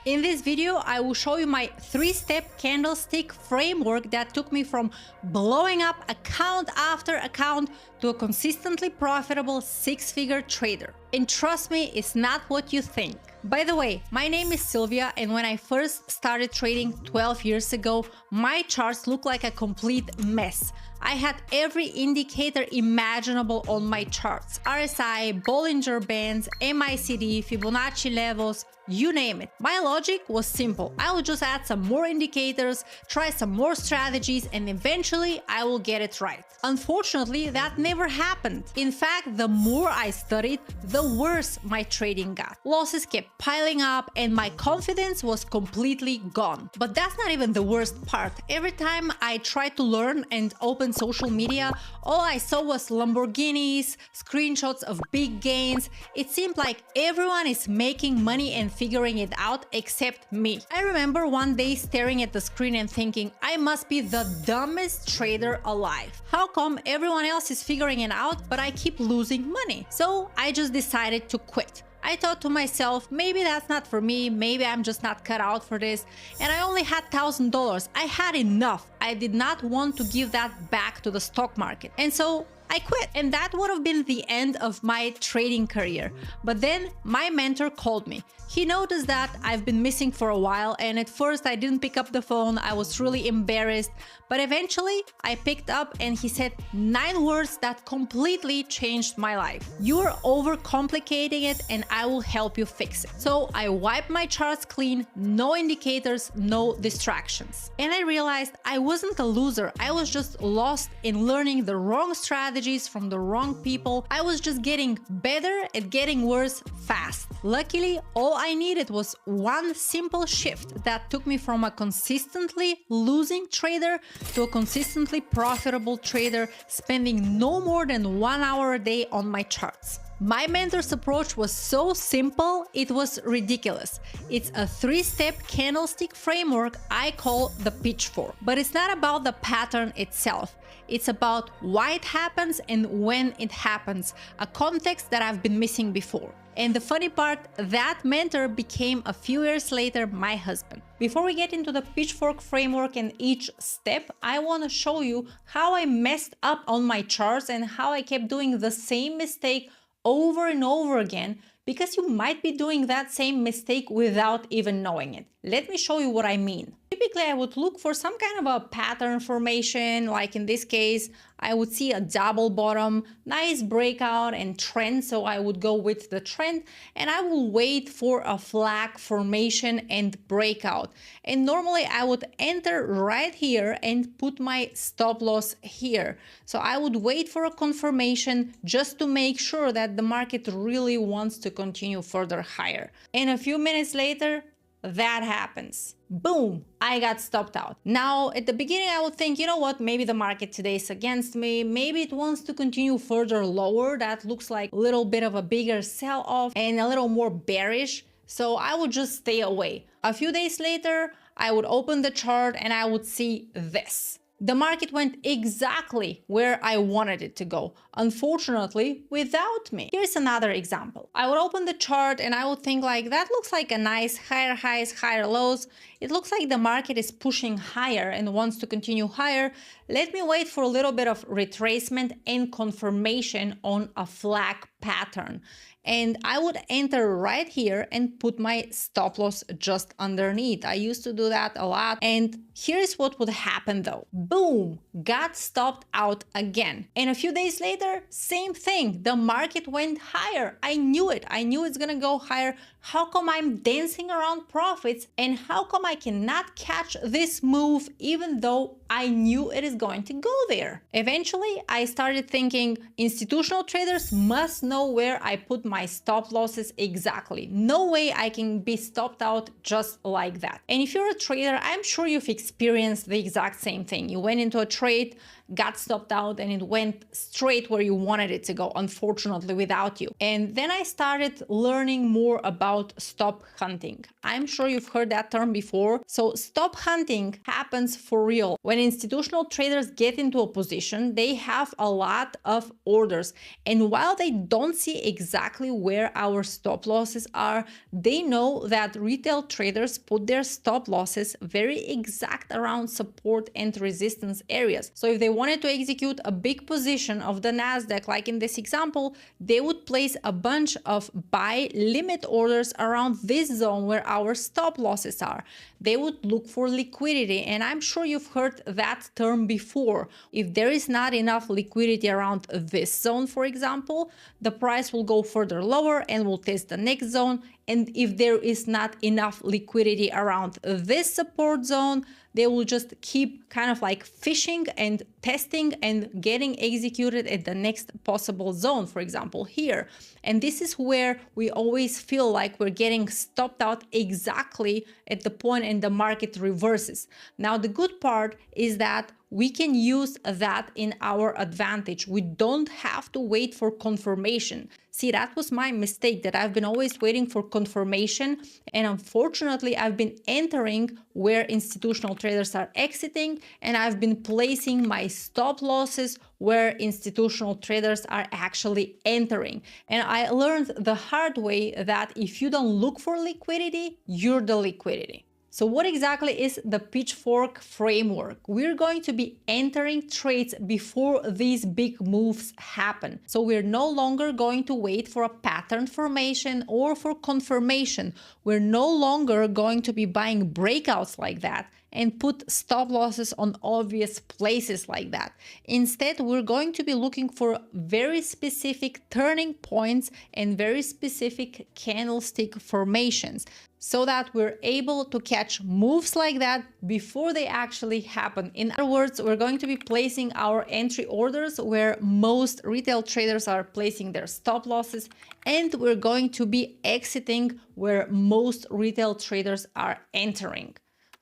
In this video, I will show you my 3-step candlestick framework that took me from blowing up account after account to a consistently profitable 6-figure trader. And trust me, it's not what you think. By the way, my name is Silvia, and when I first started trading 12 years ago, my charts looked like a complete mess. I had every indicator imaginable on my charts. RSI, Bollinger Bands, MACD, Fibonacci levels, you name it. My logic was simple. I will just add some more indicators, try some more strategies, and eventually I will get it right. Unfortunately, that never happened. In fact, the more I studied, the worse my trading got. Losses kept piling up and my confidence was completely gone. But that's not even the worst part. Every time I tried to learn and open social media, all I saw was Lamborghinis, screenshots of big gains. It seemed like everyone is making money and figuring it out except me. I remember one day staring at the screen and thinking, I must be the dumbest trader alive. How come everyone else is figuring it out, but I keep losing money? So I just decided to quit. I thought to myself, maybe that's not for me, maybe I'm just not cut out for this, and I only had $1,000. I had enough. I did not want to give that back to the stock market. And so I quit, and that would have been the end of my trading career. But then my mentor called me. He noticed that I've been missing for a while, and at first I didn't pick up the phone. I was really embarrassed, but eventually I picked up and he said 9 words that completely changed my life. You're overcomplicating it and I will help you fix it. So I wiped my charts clean, no indicators, no distractions. And I realized I wasn't a loser. I was just lost in learning the wrong strategies from the wrong people. I was just getting better at getting worse fast. Luckily, all I needed was one simple shift that took me from a consistently losing trader to a consistently profitable trader, spending no more than 1 hour a day on my charts. My mentor's approach was so simple, it was ridiculous. It's a 3-step candlestick framework I call the pitchfork. But it's not about the pattern itself. It's about why it happens and when it happens, a context that I've been missing before. And the funny part, that mentor became a few years later my husband. Before we get into the pitchfork framework and each step, I want to show you how I messed up on my charts and how I kept doing the same mistake over and over again, because you might be doing that same mistake without even knowing it. Let me show you what I mean. Typically, I would look for some kind of a pattern formation, like in this case, I would see a double bottom, nice breakout and trend, so I would go with the trend and I will wait for a flag formation and breakout. And normally I would enter right here and put my stop loss here. So I would wait for a confirmation just to make sure that the market really wants to continue further higher. And a few minutes later, that happens. Boom, I got stopped out. Now, at the beginning, I would think, you know what, maybe the market today is against me. Maybe it wants to continue further lower. That looks like a little bit of a bigger sell-off and a little more bearish. So I would just stay away. A few days later, I would open the chart and I would see this. The market went exactly where I wanted it to go, unfortunately, without me. Here's another example. I would open the chart and I would think like, that looks like a nice higher highs, higher lows. It looks like the market is pushing higher and wants to continue higher. Let me wait for a little bit of retracement and confirmation on a flag pattern. And I would enter right here and put my stop loss just underneath. I used to do that a lot. And here's what would happen though. Boom, got stopped out again. And a few days later, same thing. The market went higher. I knew it. I knew it's gonna go higher. How come I'm dancing around profits? And how come I cannot catch this move even though I knew it is going to go there? Eventually, I started thinking institutional traders must know where I put my stop losses exactly. No way I can be stopped out just like that. And if you're a trader, I'm sure you've experienced the exact same thing. You went into a trade got stopped out and it went straight where you wanted it to go, unfortunately, without you. And then I started learning more about stop hunting. I'm sure you've heard that term before. So stop hunting happens for real. When institutional traders get into a position, they have a lot of orders. And while they don't see exactly where our stop losses are, they know that retail traders put their stop losses very exact around support and resistance areas. So if they wanted to execute a big position of the Nasdaq, like in this example, they would place a bunch of buy limit orders around this zone where our stop losses are. They would look for liquidity, and I'm sure you've heard that term before. If there is not enough liquidity around this zone, for example, the price will go further lower and will test the next zone. And if there is not enough liquidity around this support zone, they will just keep kind of like fishing and testing and getting executed at the next possible zone, for example, here. And this is where we always feel like we're getting stopped out exactly at the point and the market reverses. Now, the good part is that we can use that in our advantage. We don't have to wait for confirmation. See, that was my mistake, that I've been always waiting for confirmation. And unfortunately, I've been entering where institutional traders are exiting, and I've been placing my stop losses where institutional traders are actually entering. And I learned the hard way that if you don't look for liquidity, you're the liquidity. So what exactly is the pitchfork framework? We're going to be entering trades before these big moves happen. So we're no longer going to wait for a pattern formation or for confirmation. We're no longer going to be buying breakouts like that and put stop losses on obvious places like that. Instead, we're going to be looking for very specific turning points and very specific candlestick formations, so that we're able to catch moves like that before they actually happen. In other words, we're going to be placing our entry orders where most retail traders are placing their stop losses, and we're going to be exiting where most retail traders are entering.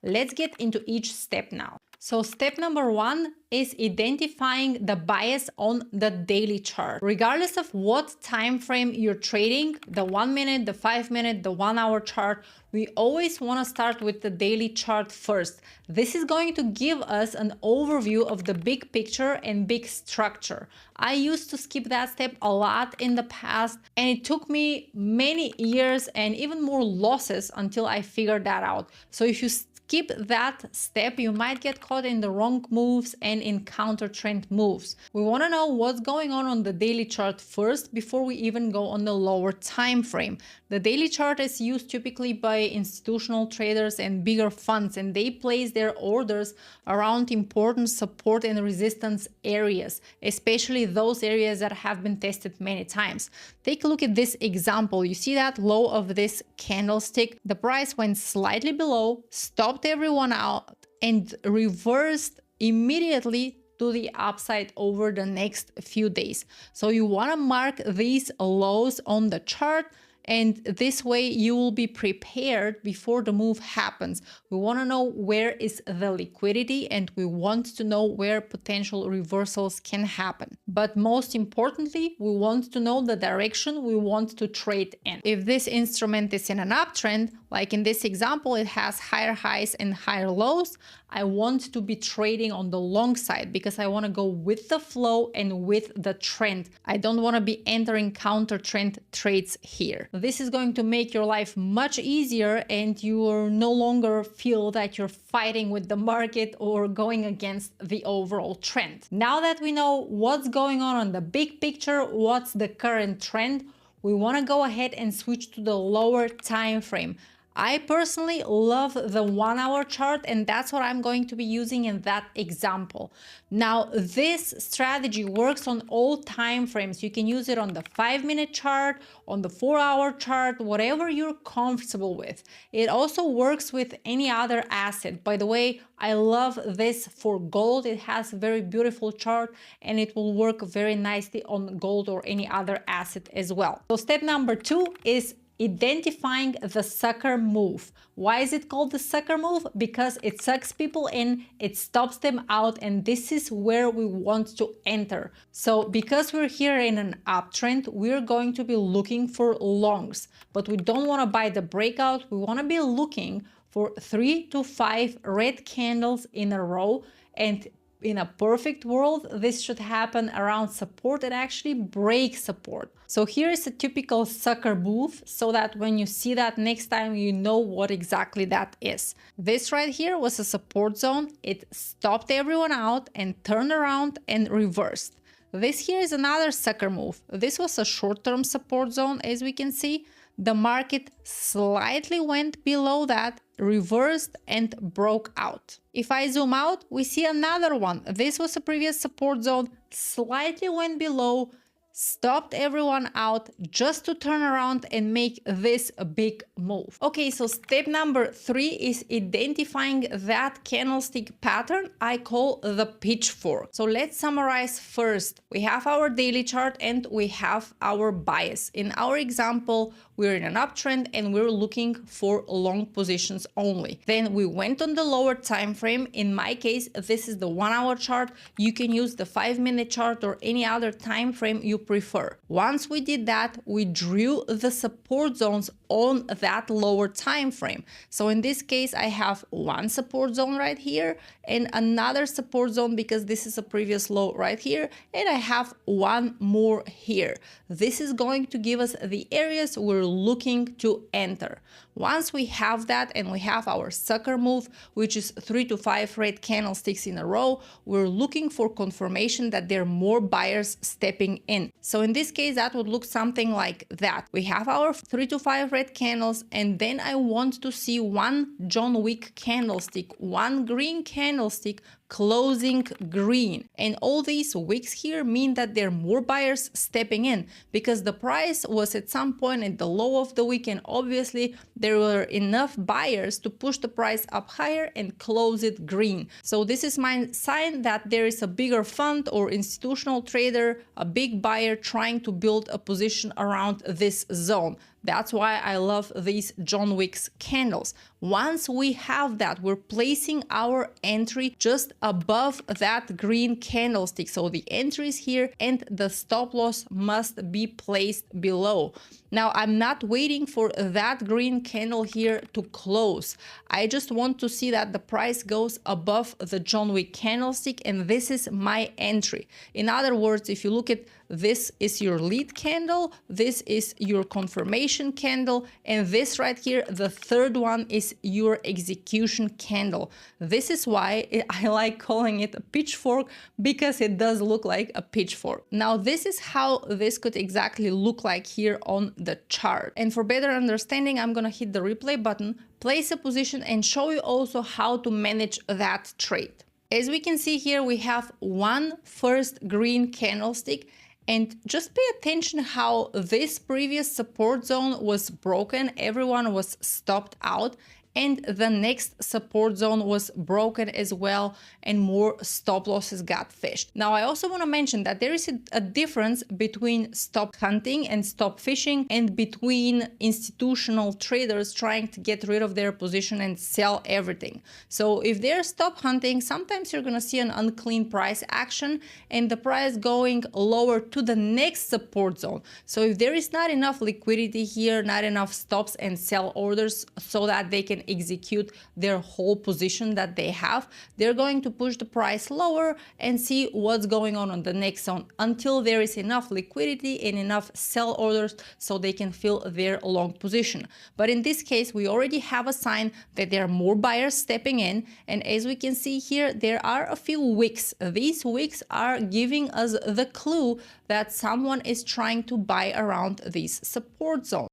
Let's get into each step now. So step number one is identifying the bias on the daily chart. Regardless of what time frame you're trading, the 1 minute, the 5 minute, the 1 hour chart, we always want to start with the daily chart first. This is going to give us an overview of the big picture and big structure. I used to skip that step a lot in the past, and it took me many years and even more losses until I figured that out. So if you skip that step, you might get caught in the wrong moves and in counter trend moves. We want to know what's going on the daily chart first before we even go on the lower time frame. The daily chart is used typically by institutional traders and bigger funds, and they place their orders around important support and resistance areas, especially those areas that have been tested many times. Take a look at this example. You see that low of this candlestick? The price went slightly below, stopped everyone out, and reversed immediately to the upside over the next few days. So you want to mark these lows on the chart, and this way you will be prepared before the move happens. We want to know where is the liquidity, and we want to know where potential reversals can happen. But most importantly, we want to know the direction we want to trade in. If this instrument is in an uptrend, like in this example, it has higher highs and higher lows, I want to be trading on the long side because I want to go with the flow and with the trend. I don't want to be entering counter trend trades here. This is going to make your life much easier, and you will no longer feel that you're fighting with the market or going against the overall trend. Now that we know what's going on the big picture, what's the current trend, we want to go ahead and switch to the lower time frame. I personally love the 1 hour chart, and that's what I'm going to be using in that example. Now, this strategy works on all time frames. You can use it on the 5-minute chart, on the 4-hour chart, whatever you're comfortable with. It also works with any other asset. By the way, I love this for gold. It has a very beautiful chart, and it will work very nicely on gold or any other asset as well. So step number 2 is identifying the sucker move. Why is it called the sucker move? Because it sucks people in, it stops them out, and this is where we want to enter. So because we're here in an uptrend, we're going to be looking for longs, but we don't want to buy the breakout. We want to be looking for 3 to 5 red candles in a row, and in a perfect world, this should happen around support and actually break support. So here is a typical sucker move, so that when you see that next time, you know what exactly that is. This right here was a support zone. It stopped everyone out and turned around and reversed. This here is another sucker move. This was a short-term support zone, as we can see. The market slightly went below that, reversed and broke out. If I zoom out, we see another one. This was a previous support zone, slightly went below, stopped everyone out just to turn around and make this a big move. Okay, so step number 3 is identifying that candlestick pattern I call the pitchfork. So let's summarize first. We have our daily chart and we have our bias. In our example, we're in an uptrend and we're looking for long positions only. Then we went on the lower time frame. In my case, this is the 1 hour chart. You can use the 5-minute chart or any other time frame you prefer. Once we did that, we drew the support zones on that lower time frame. So in this case, I have one support zone right here and another support zone because this is a previous low right here, and I have one more here. This is going to give us the areas we're looking to enter. Once we have that and we have our sucker move, which is 3 to 5 red candlesticks in a row, we're looking for confirmation that there are more buyers stepping in. So in this case, that would look something like that. We have our 3 to 5 red candles, and then I want to see one John Wick candlestick, one green candlestick closing green, and all these wicks here mean that there are more buyers stepping in because the price was at some point at the low of the week, and obviously there were enough buyers to push the price up higher and close it green. So this is my sign that there is a bigger fund or institutional trader, a big buyer trying to build a position around this zone. That's why I love these John Wick's candles. Once we have that, we're placing our entry just above that green candlestick. So the entry is here and the stop loss must be placed below. Now, I'm not waiting for that green candle here to close. I just want to see that the price goes above the John Wick candlestick, and this is my entry. In other words, if you look at this is your lead candle, this is your confirmation candle, and this right here, the third one is your execution candle. This is why I like calling it a pitchfork, because it does look like a pitchfork. Now, this is how this could exactly look like here on the chart. And for better understanding, I'm gonna hit the replay button, place a position, and show you also how to manage that trade. As we can see here, we have one first green candlestick. And just pay attention how this previous support zone was broken, everyone was stopped out, and the next support zone was broken as well, and more stop losses got fished. Now, I also want to mention that there is a difference between stop hunting and stop fishing, and between institutional traders trying to get rid of their position and sell everything. So if they're stop hunting, sometimes you're going to see an unclean price action and the price going lower to the next support zone. So if there is not enough liquidity here, not enough stops and sell orders so that they can execute their whole position that they have, they're going to push the price lower and see what's going on the next zone until there is enough liquidity and enough sell orders so they can fill their long position. But in this case, we already have a sign that there are more buyers stepping in, and as we can see here, there are a few wicks. These wicks are giving us the clue that someone is trying to buy around these support zones.